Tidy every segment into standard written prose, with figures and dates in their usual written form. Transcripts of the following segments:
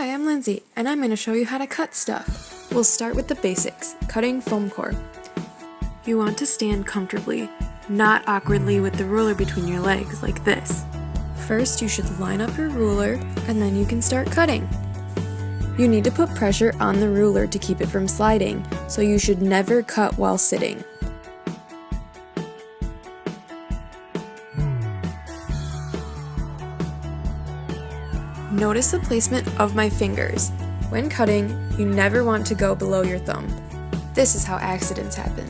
Hi, I'm Lindsay, and I'm going to show you how to cut stuff. We'll start with the basics, cutting foam core. You want to stand comfortably, not awkwardly with the ruler between your legs like this. First, you should line up your ruler, and then you can start cutting. You need to put pressure on the ruler to keep it from sliding, so you should never cut while sitting. Notice the placement of my fingers. When cutting, you never want to go below your thumb. This is how accidents happen.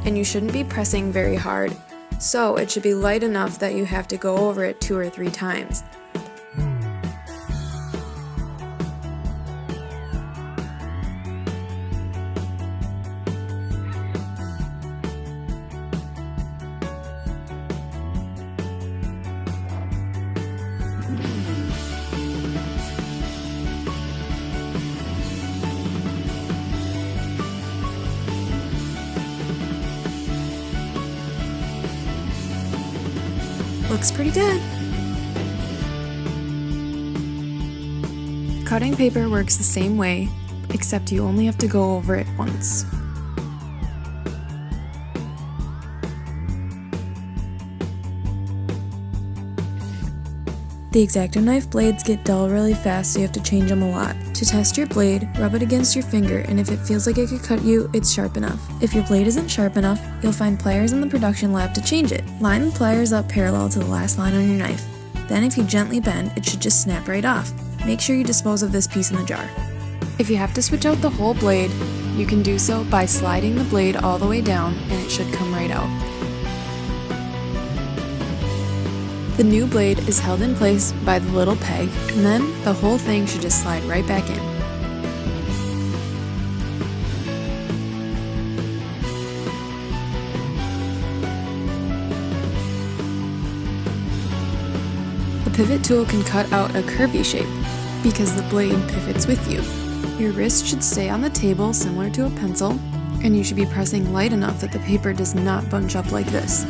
And you shouldn't be pressing very hard, so it should be light enough that you have to go over it 2 or 3 times. Looks pretty good. Cutting paper works the same way, except you only have to go over it once. The X-Acto knife blades get dull really fast, so you have to change them a lot. To test your blade, rub it against your finger, and if it feels like it could cut you, it's sharp enough. If your blade isn't sharp enough, you'll find pliers in the production lab to change it. Line the pliers up parallel to the last line on your knife. Then if you gently bend, it should just snap right off. Make sure you dispose of this piece in the jar. If you have to switch out the whole blade, you can do so by sliding the blade all the way down, and it should come right out. The new blade is held in place by the little peg, and then the whole thing should just slide right back in. The pivot tool can cut out a curvy shape because the blade pivots with you. Your wrist should stay on the table similar to a pencil, and you should be pressing light enough that the paper does not bunch up like this.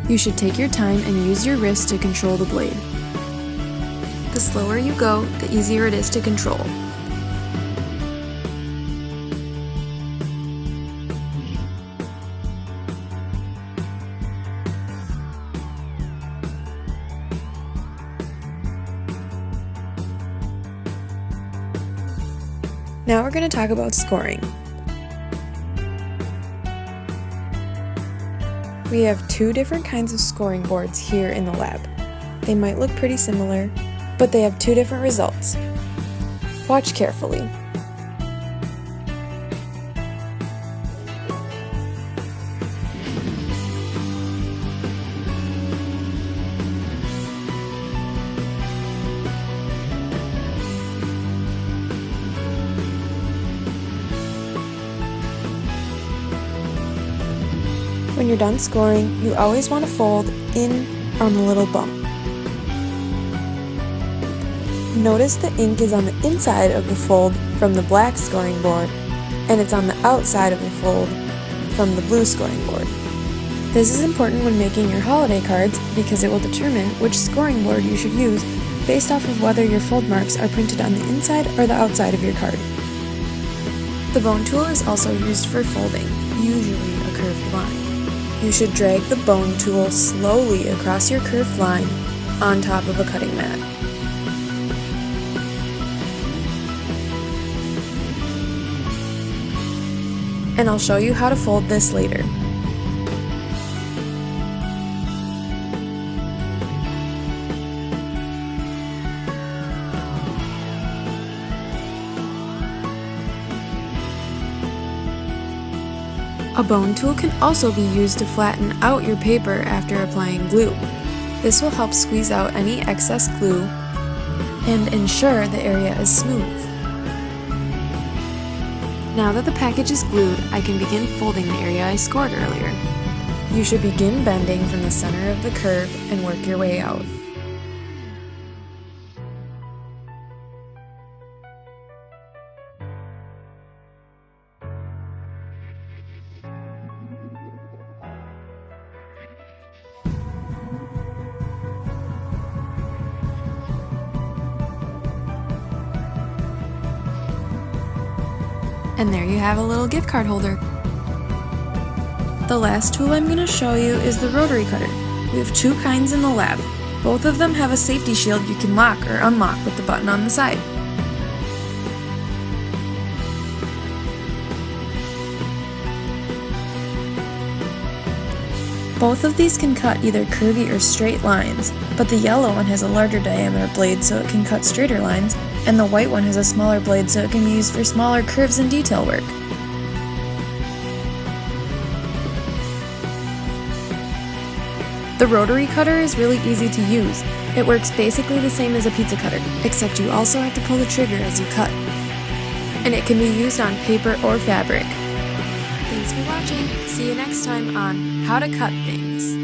You should take your time and use your wrist to control the blade. The slower you go, the easier it is to control. Now we're going to talk about scoring. We have 2 different kinds of scoring boards here in the lab. They might look pretty similar, but they have 2 different results. Watch carefully. When you're done scoring, you always want to fold in on the little bump. Notice the ink is on the inside of the fold from the black scoring board, and it's on the outside of the fold from the blue scoring board. This is important when making your holiday cards because it will determine which scoring board you should use based off of whether your fold marks are printed on the inside or the outside of your card. The bone tool is also used for folding, usually a curved line. You should drag the bone tool slowly across your curved line on top of a cutting mat. And I'll show you how to fold this later. A bone tool can also be used to flatten out your paper after applying glue. This will help squeeze out any excess glue and ensure the area is smooth. Now that the package is glued, I can begin folding the area I scored earlier. You should begin bending from the center of the curve and work your way out. And there you have a little gift card holder. The last tool I'm going to show you is the rotary cutter. We have two kinds in the lab. Both of them have a safety shield you can lock or unlock with the button on the side. Both of these can cut either curvy or straight lines, but the yellow one has a larger diameter blade so it can cut straighter lines, and the white one has a smaller blade so it can be used for smaller curves and detail work. The rotary cutter is really easy to use. It works basically the same as a pizza cutter, except you also have to pull the trigger as you cut. And it can be used on paper or fabric. Thanks for watching. See you next time on How to Cut Things.